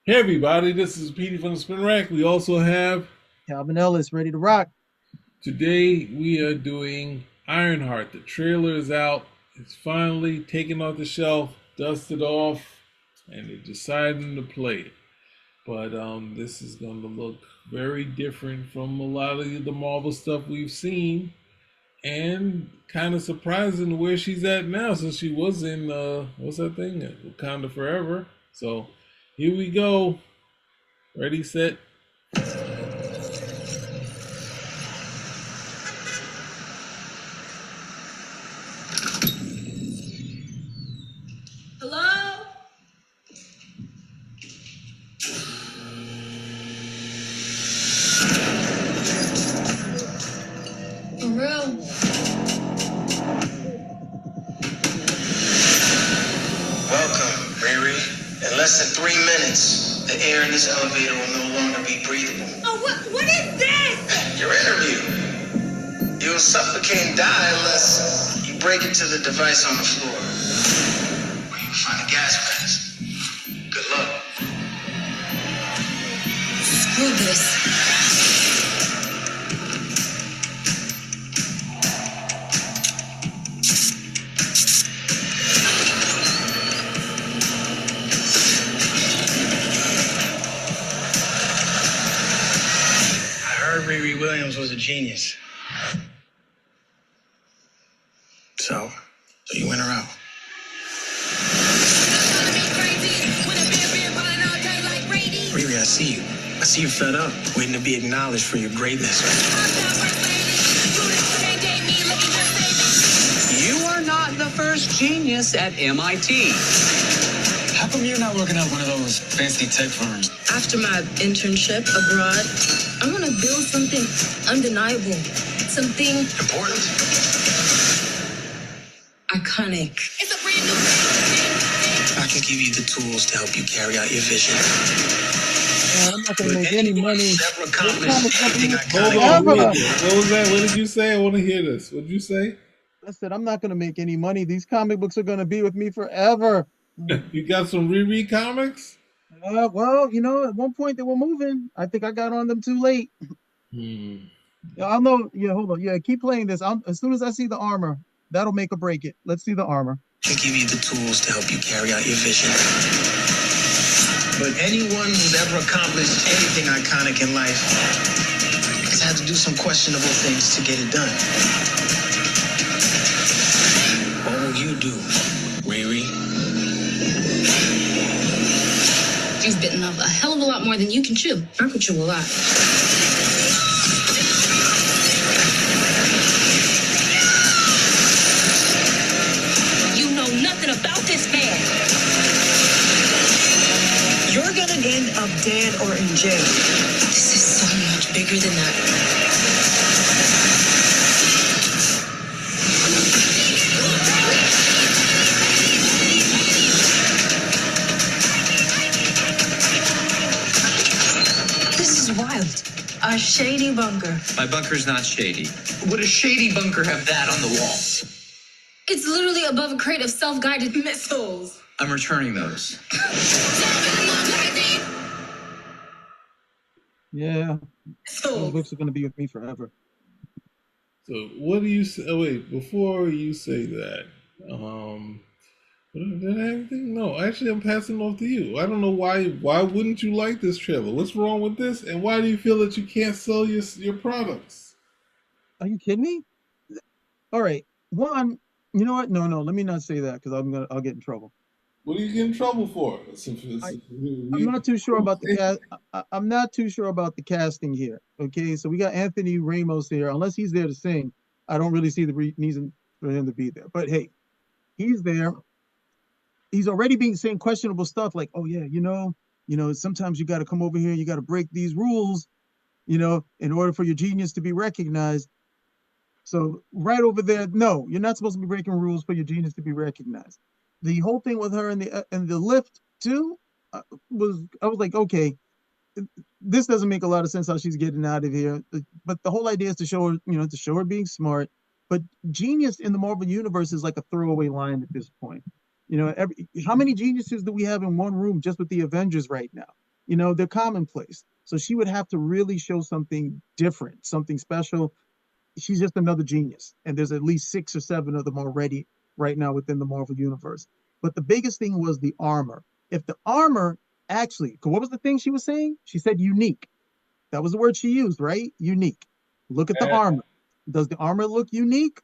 Hey everybody, this is Petey from the Spin Rack. We also have Calvin Ellis, ready to rock. today we are doing Ironheart. The trailer is out. It's finally taken off the shelf, dusted off, and they're deciding to play it. But this is going to look very different from a lot of the Marvel stuff we've seen, and kind of surprising where she's at now since she was in what's that thing, Wakanda Forever. So here we go. Ready, set. Hello? For real? Welcome, Riri. In less than 3 minutes, the air in this elevator will no longer be breathable. Oh, what is this? Your interview. You'll suffocate and die unless you break into the device on the floor. Or you can find a gas mask. Good luck. Screw this. I heard Riri Williams was a genius. So you went her out. Riri, I see you. I see you fed up, waiting to be acknowledged for your greatness. You are not the first genius at MIT. How come you're not working at one of those fancy tech firms? After my internship abroad, I want to build something undeniable, something Important? iconic. It's a brand new thing. I can give you the tools to help you carry out your vision. I'm not gonna make any money. Never accomplished anything Hold iconic. on, what was that? What did you say? I want to hear this. What did you say? I said I'm not gonna make any money. These comic books are gonna be with me forever. You got some Riri comics? Well, at one point they were moving. I think I got on them too late. Hmm. Yeah, I'll know. Yeah, hold on. Yeah, keep playing this. As soon as I see the armor, that'll make or break it. Let's see the armor. I can give you the tools to help you carry out your vision. But anyone who's ever accomplished anything iconic in life has had to do some questionable things to get it done. What will you do, Riri? You've bitten off a hell of a lot more than you can chew. I could chew a lot. You know nothing about this man. You're gonna end up dead or in jail. This is so much bigger than that. This is wild. A shady bunker. My bunker's not shady. Would a shady bunker have that on the wall? It's literally above a crate of self-guided missiles. I'm returning those. Yeah, these So, books are gonna be with me forever. So what do you say? Oh, wait, before you say that, did I have anything? No, actually, I'm passing off to you. I don't know why. Why wouldn't you like this trailer? What's wrong with this? And why do you feel that you can't sell your products? Are you kidding me? All right. One, you know what? No, let me not say that because I'll get in trouble. What do you get in trouble for? I'm not too sure about the cast. I'm not too sure about the casting here. Okay, so we got Anthony Ramos here. Unless he's there to sing, I don't really see the reason for him to be there. But hey, he's there. He's already being saying questionable stuff like, "Oh yeah, sometimes you got to come over here. You got to break these rules, in order for your genius to be recognized." So right over there, no, you're not supposed to be breaking rules for your genius to be recognized. The whole thing with her in the lift too I was like, okay, this doesn't make a lot of sense how she's getting out of here. But the whole idea is to show her, to show her being smart. But genius in the Marvel universe is like a throwaway line at this point. How many geniuses do we have in one room just with the Avengers right now? they're commonplace. So she would have to really show something different, something special. She's just another genius. And there's at least 6 or 7 of them already right now within the Marvel universe. But the biggest thing was the armor. If the armor actually, what was the thing she was saying? She said unique. That was the word she used, right? Unique. Look at the armor. Does the armor look unique?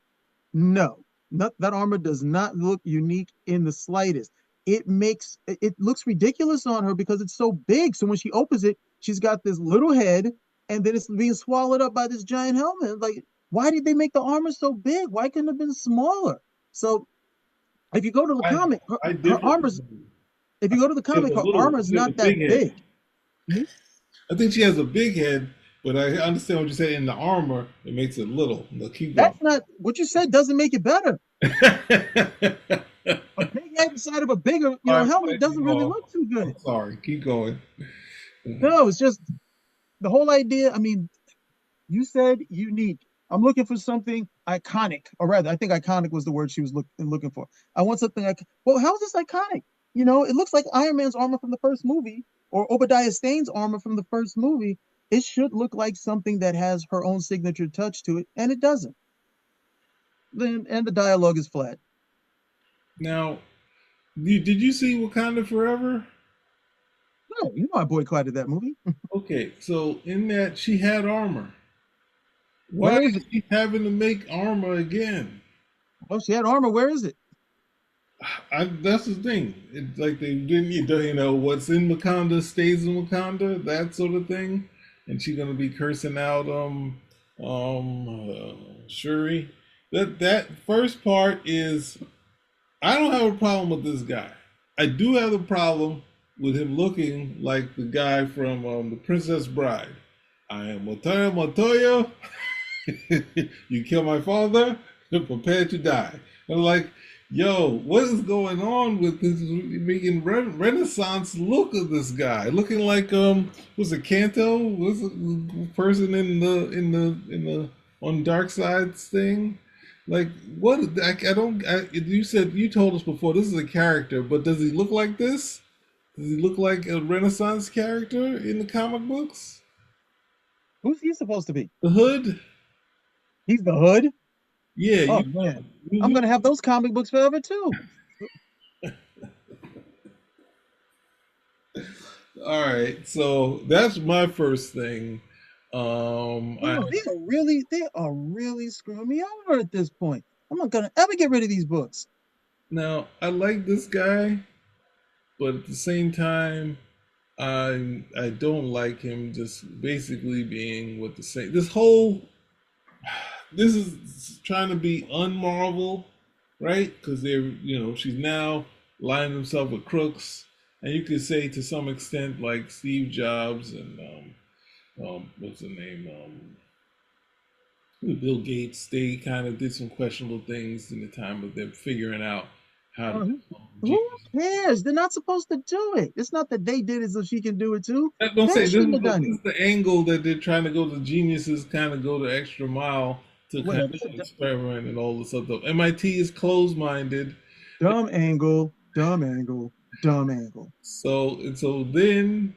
No. That armor does not look unique in the slightest. It looks ridiculous on her because it's so big. So when she opens it, she's got this little head, and then it's being swallowed up by this giant helmet. Like, why did they make the armor so big? Why couldn't it have been smaller? So if you go to the comic, her armor's. If you go to the comic, her armor's not that big. I think she has a big head, but I understand what you said. In the armor, it makes it little. Keep going. That's not what you said. Doesn't make it better. A big head inside of a bigger, helmet doesn't really look too good. I'm sorry, keep going. No, it's just the whole idea. I mean, you said unique. I'm looking for something iconic, or rather, I think iconic was the word she was looking for. I want something like, well, how is this iconic? It looks like Iron Man's armor from the first movie, or Obadiah Stane's armor from the first movie. It should look like something that has her own signature touch to it, and it doesn't. And the dialogue is flat. Now, did you see Wakanda Forever? No, I boycotted that movie. Okay, so in that she had armor. Why is she having to make armor again? Well, she had armor. Where is it? That's the thing. It's like they didn't, what's in Wakanda stays in Wakanda, that sort of thing. And she's gonna be cursing out Shuri. That first part is, I don't have a problem with this guy. I do have a problem with him looking like the guy from The Princess Bride. I am Motoya Motoya. You kill my father, prepare to die. I'm like, yo, what is going on with this making Renaissance look of this guy? Looking like was it Kanto? Was it the person in the on Darkseid's thing? Like, what? You told us before this is a character, but does he look like this? Does he look like a Renaissance character in the comic books? Who's he supposed to be? The Hood? He's the Hood? Yeah. Oh, man. I'm going to have those comic books forever, too. All right. So that's my first thing. They are really screwing me over at this point. I'm not going to ever get rid of these books. Now, I like this guy, but at the same time, I don't like him just basically being what the same. This is trying to be un-Marvel, right? Because she's now lining himself with crooks, and you could say to some extent like Steve Jobs and what's the name? Bill Gates. They kind of did some questionable things in the time of them figuring out how to. Who cares? They're not supposed to do it. It's not that they did it so she can do it too. Don't say this is the angle that they're trying to go. The geniuses kind of go the extra mile to kind of experiment and all this stuff. MIT is closed-minded. Dumb angle. So then,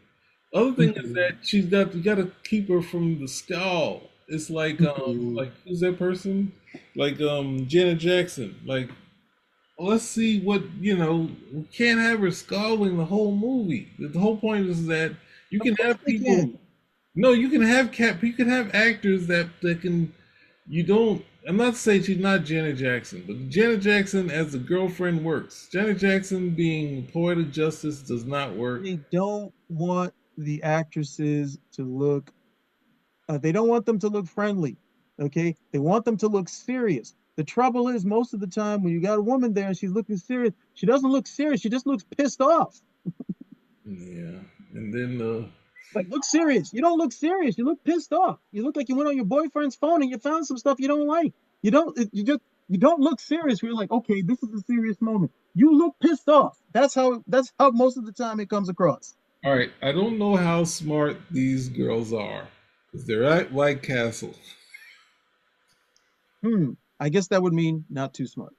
other thing is that you got to keep her from the skull. It's like who's that person? Like Janet Jackson. Like, let's see what we can't have her scalding the whole movie. The whole point is that you can have people. No, you can have actors that can. You don't. I'm not saying she's not Janet Jackson, but Janet Jackson as a girlfriend works. Janet Jackson being poetic justice does not work. They don't want the actresses to look. They don't want them to look friendly. Okay, they want them to look serious. The trouble is, most of the time when you got a woman there and she's looking serious, she doesn't look serious. She just looks pissed off. Yeah, and then like, look serious. You don't look serious. You look pissed off. You look like you went on your boyfriend's phone and you found some stuff you don't like. You don't look serious. You're like, okay, this is a serious moment. You look pissed off. That's how most of the time it comes across. All right, I don't know how smart these girls are because they're at White Castle. I guess that would mean not too smart.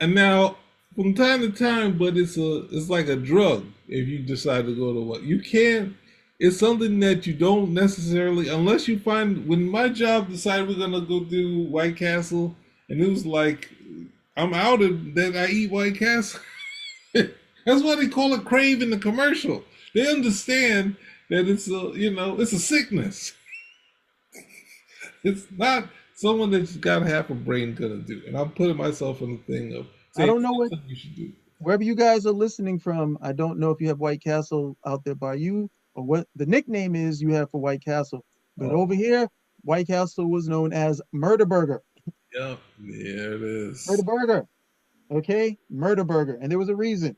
And now from time to time, but it's like a drug if you decide to go to what you can't. It's something that you don't necessarily unless you find. When my job decided we're gonna go do White Castle, and it was like I'm out of that. I eat White Castle. That's why they call it crave in the commercial. They understand that it's it's a sickness. It's not someone that's got half a brain gonna do. And I'm putting myself in the thing of I saying don't know what that's you should do. wherever you guys are listening from. I don't know if you have White Castle out there by you or what the nickname is you have for White Castle. But Oh, over here, White Castle was known as Murder Burger. yeah, there it Murder is. Burger. Okay, Murder Burger. And there was a reason.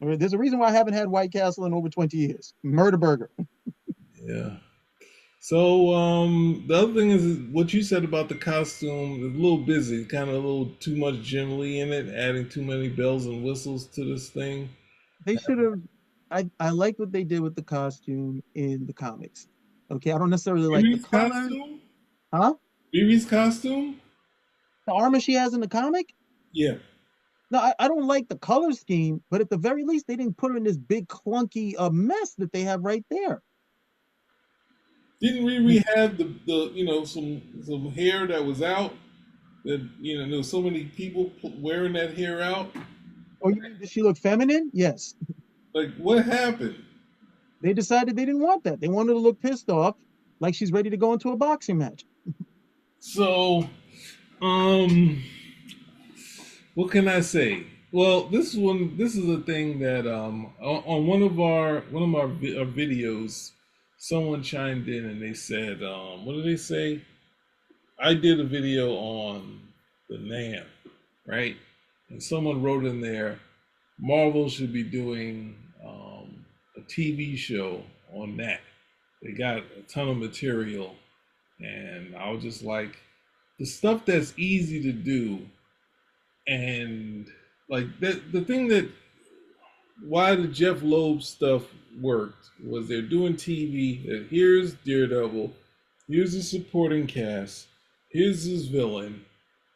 There's a reason why I haven't had White Castle in over 20 years. Murder Burger. Yeah. So the other thing is what you said about the costume is a little busy, kind of a little too much Jim Lee in it, adding too many bells and whistles to this thing. They should have. I like what they did with the costume in the comics. Okay, I don't necessarily like the Riri's color. costume? Huh? Riri's costume? The armor she has in the comic? Yeah. No, I don't like the color scheme, but at the very least, they didn't put her in this big clunky mess that they have right there. Didn't Riri have the some hair that was out? That there was so many people wearing that hair out. Oh, you mean does she look feminine? Yes. Like what happened? They decided they didn't want that. They wanted to look pissed off, like she's ready to go into a boxing match. So, um, what can I say? Well, this is a thing that on our videos, someone chimed in and they said, what did they say? I did a video on the Nam, right? And someone wrote in there, Marvel should be doing a TV show on that. They got a ton of material, and I was just like, the stuff that's easy to do, and like that. The thing that why the Jeff Loeb stuff worked was they're doing TV. That here's Daredevil, here's the supporting cast, here's his villain,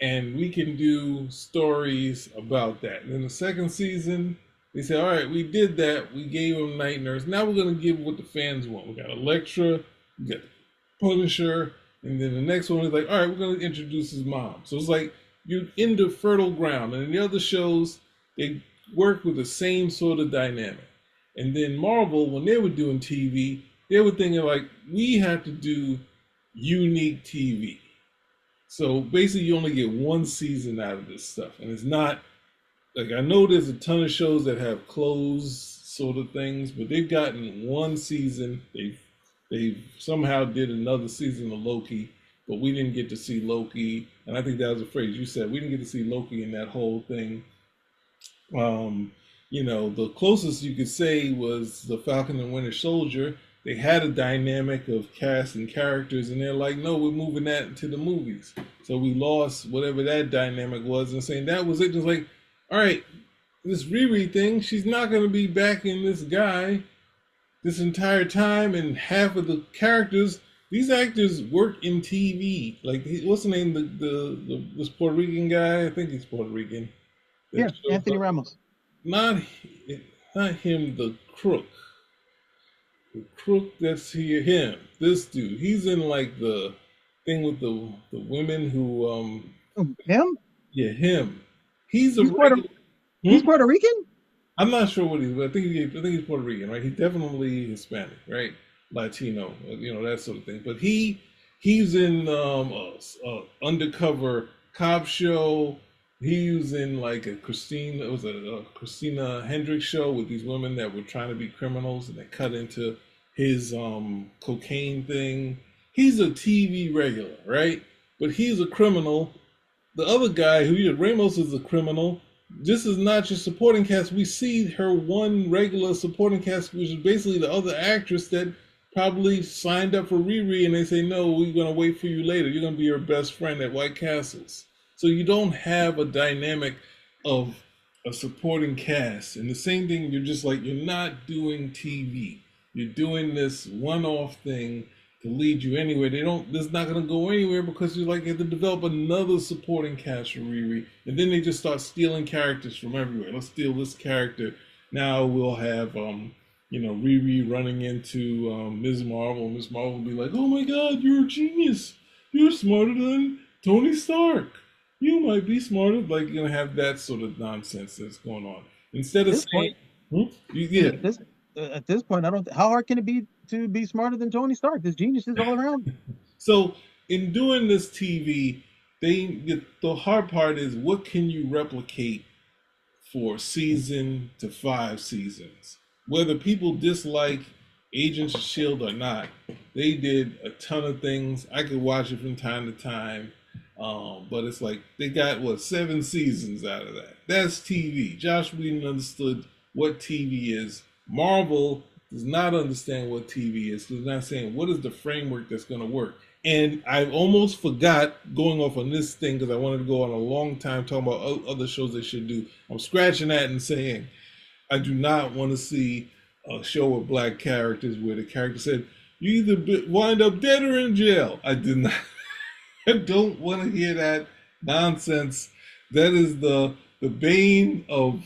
and we can do stories about that. And in the second season, they said, all right, we did that. We gave him Night Nurse. Now we're going to give what the fans want. We got Elektra, we got Punisher, and then the next one is like, all right, we're going to introduce his mom. So it's like you're into fertile ground. And in the other shows, they work with the same sort of dynamic. And then Marvel, when they were doing TV, they were thinking like, we have to do unique TV. So basically, you only get one season out of this stuff, and it's not like I know there's a ton of shows that have closed sort of things, but they've gotten one season. They somehow did another season of Loki, but we didn't get to see Loki. And I think that was a phrase you said. We didn't get to see Loki in that whole thing. The closest you could say was the Falcon and Winter Soldier. They had a dynamic of cast and characters, and they're like, no, we're moving that into the movies. So we lost whatever that dynamic was, and saying that was it. Just like, all right, this Riri thing, she's not going to be backing this guy this entire time, and half of the characters, these actors work in TV. Like, what's the name? This Puerto Rican guy? I think he's Puerto Rican. Yeah, Anthony Ramos. Not him, the crook. The crook that's here, him. This dude. He's in like the thing with the women who Him? Yeah, him. He's He's Puerto Rican? I'm not sure what he's, but I think he's Puerto Rican, right? He's definitely Hispanic, right? Latino, that sort of thing. But he's in a undercover cop show. He was in like a Christina Hendricks show with these women that were trying to be criminals, and they cut into his cocaine thing. He's a TV regular, right? But he's a criminal. The other guy, Ramos, is a criminal. This is not just supporting cast. We see her one regular supporting cast, which is basically the other actress that probably signed up for Riri, and they say, no, we're going to wait for you later. You're going to be your best friend at White Castles. So you don't have a dynamic of a supporting cast. And the same thing, you're just like, you're not doing TV. You're doing this one-off thing to lead you anywhere. It's not gonna go anywhere because you have to develop another supporting cast for Riri, and then they just start stealing characters from everywhere. Let's steal this character. Now we'll have Riri running into Ms. Marvel. Ms. Marvel will be like, "Oh my God, you're a genius. You're smarter than Tony Stark. You might be smarter." Like, you're gonna have that sort of nonsense that's going on instead of saying, at this point, how hard can it be to be smarter than Tony Stark? There's geniuses all around. So in doing this TV, the hard part is, what can you replicate for season to 5 seasons? Whether people dislike Agents of S.H.I.E.L.D. or not, they did a ton of things. I could watch it from time to time, but it's like they got 7 seasons out of that. That's TV. Josh Whedon understood what TV is. Marvel does not understand what TV is. They're not saying, what is the framework that's going to work? And I almost forgot going off on this thing because I wanted to go on a long time talking about other shows they should do. I'm scratching that and saying, I do not want to see a show with black characters where the character said, "You either wind up dead or in jail." I did not. I don't want to hear that nonsense. That is the bane of.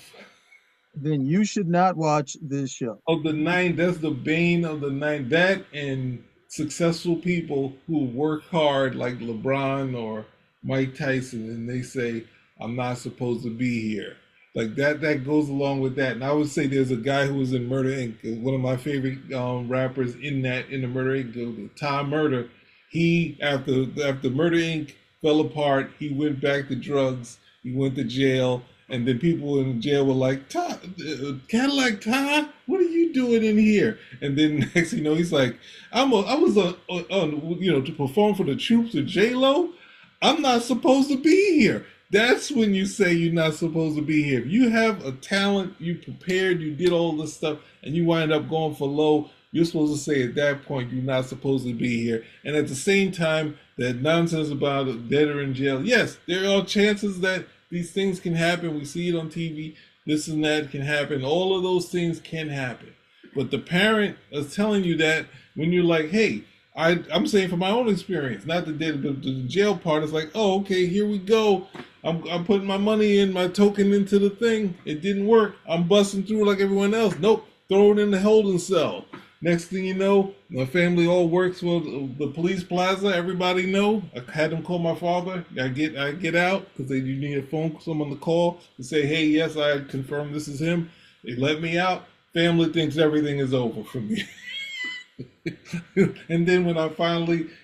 Then you should not watch this show. Of the 9, that's the bane of the 9. That and successful people who work hard, like LeBron or Mike Tyson, and they say, "I'm not supposed to be here." Like that goes along with that. And I would say there's a guy who was in Murder Inc., one of my favorite rappers in the Murder Inc., Tom Murder. He, after Murder Inc. fell apart, he went back to drugs. He went to jail. And then people in jail were like, "Cadillac Ty, what are you doing in here?" And then next thing you know, he's like, I was to perform for the troops of J-Lo. I'm not supposed to be here." That's when you say you're not supposed to be here. If you have a talent, you prepared, you did all this stuff, and you wind up going for low, you're supposed to say at that point you're not supposed to be here. And at the same time, that nonsense about dead or in jail. Yes, there are chances that these things can happen. We see it on TV. This and that can happen. All of those things can happen. But the parent is telling you that when you're like, "Hey," I'm saying from my own experience, not the dead, but the jail part is like, "Oh, okay, here we go. I'm putting my money in, my token into the thing. It didn't work. I'm busting through like everyone else. Nope, throw it in the holding cell." Next thing you know, my family all works for the police plaza. Everybody know. I had them call my father. I get out because you need a phone, someone to call to say, "Hey, yes, I confirm this is him." They let me out. Family thinks everything is over for me. And then when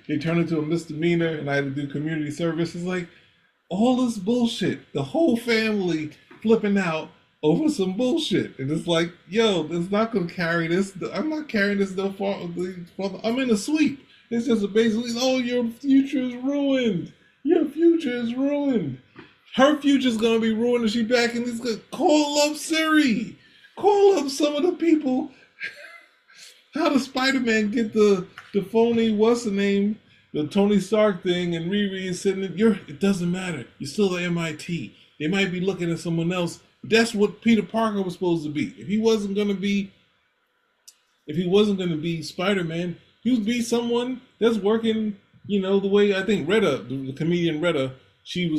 they turn into a misdemeanor and I had to do community service, it's like all this bullshit. The whole family flipping out over some bullshit. And it's like, yo, it's not going to carry this. I'm not carrying this no far. I'm in a sweep. It's just basically, "Oh, your future is ruined. Your future is ruined." Her future is going to be ruined if she back in this. Call up Siri. Call up some of the people. How does Spider-Man get the phony, what's the name, the Tony Stark thing, and Riri is sitting it doesn't matter. You're still at MIT. They might be looking at someone else. That's what Peter Parker was supposed to be. If he wasn't going to be Spider-Man, he would be someone that's working, the way I think Retta, the comedian Retta, she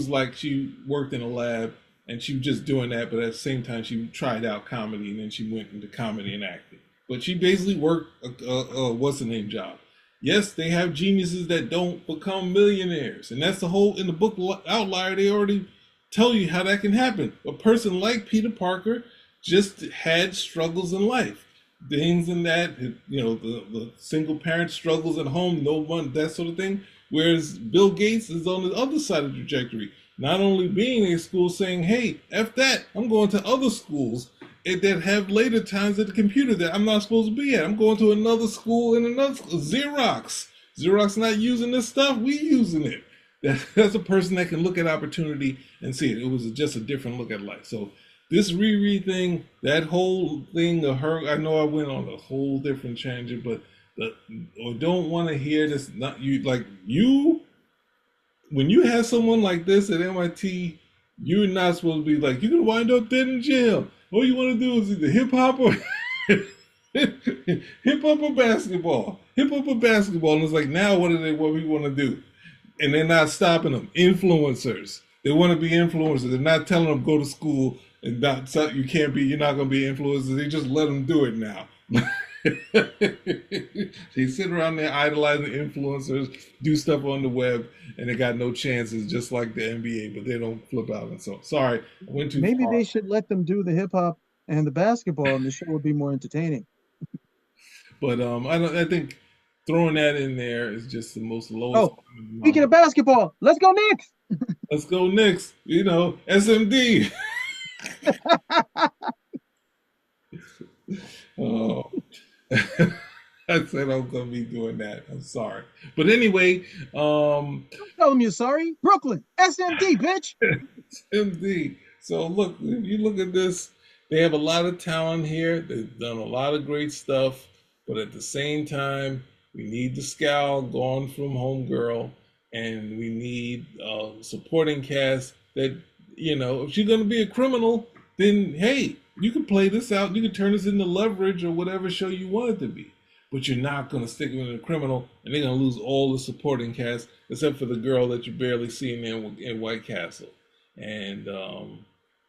worked in a lab and she was just doing that, but at the same time she tried out comedy and then she went into comedy and acting. But she basically worked a what's the name job. Yes, they have geniuses that don't become millionaires. And that's the whole, in the book Outlier, they already tell you how that can happen. A person like Peter Parker just had struggles in life. Things in that, the single parent struggles at home, no one, that sort of thing. Whereas Bill Gates is on the other side of the trajectory. Not only being in a school saying, "Hey, F that, I'm going to other schools that have later times at the computer that I'm not supposed to be at. I'm going to another school and another school. Xerox not using this stuff, we using it." That's a person that can look at opportunity and see it. It was just a different look at life. So this Riri thing, that whole thing of her, I know I went on a whole different tangent, but I don't want to hear this. Not you, like you, when you have someone like this at MIT, you're not supposed to be like, "You're gonna wind up dead in jail. All you want to do is either hip hop or Hip hop or basketball? Hip hop or basketball? And it's like, now what we want to do? And they're not stopping them. Influencers. They want to be influencers. They're not telling them go to school and not you can't be. You're not going to be influencers. They just let them do it now. They sit around there idolizing influencers, do stuff on the web, and they got no chances, just like the NBA. But they don't flip out. And so, sorry, I went too Maybe far. they should let them do the hip hop and the basketball, and the show would be more entertaining. But I think throwing that in there is just the most lowest. Oh, speaking of basketball, let's go Knicks. Let's go Knicks. SMD. Oh, I said I'm gonna be doing that. I'm sorry, but anyway, Don't tell them you're sorry. Brooklyn, SMD, bitch. SMD. So look, if you look at this, they have a lot of talent here. They've done a lot of great stuff, but at the same time, we need the scowl gone from Homegirl, and we need a supporting cast that, if you're gonna be a criminal, then hey, you can play this out. You can turn this into Leverage or whatever show you want it to be. But you're not going to stick him in a criminal, and they're going to lose all the supporting cast except for the girl that you're barely seeing there in White Castle. And,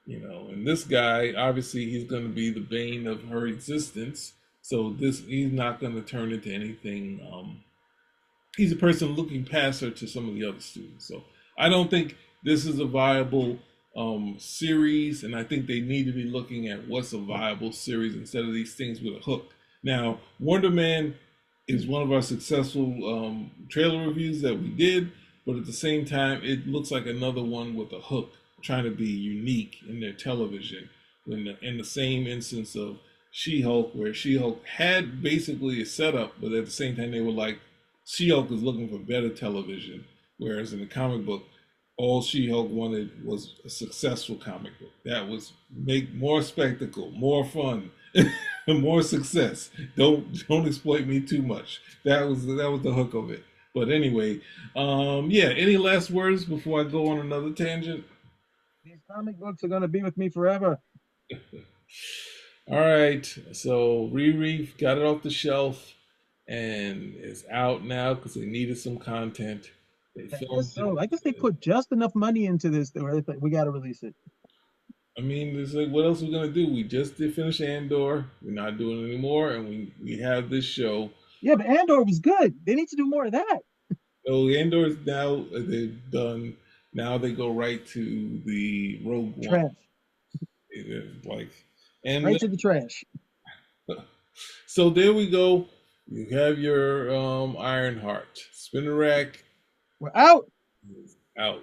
and this guy, obviously, he's going to be the bane of her existence. So he's not going to turn into anything. He's a person looking past her to some of the other students. So I don't think this is a viable series, and I think they need to be looking at what's a viable series instead of these things with a hook. Now, Wonder Man is one of our successful trailer reviews that we did, but at the same time, it looks like another one with a hook, trying to be unique in their television. In the same instance of She-Hulk, where She-Hulk had basically a setup, but at the same time, they were like, She-Hulk is looking for better television, whereas in the comic book, all She-Hulk wanted was a successful comic book. That was make more spectacle, more fun, more success. Don't exploit me too much. That was the hook of it. But anyway, any last words before I go on another tangent? These comic books are gonna be with me forever. All right, so Riri got it off the shelf and it's out now because they needed some content. I guess they put just enough money into this that we got to release it. I mean, it's like, what else are we gonna do? We just did finish Andor. We're not doing it anymore, and we have this show. Yeah, but Andor was good. They need to do more of that. So Andor is now they've done. Now they go right to the Rogue One. Trash. Right to the trash. So there we go. You have your Ironheart. Spinner Rack. We're out. Out.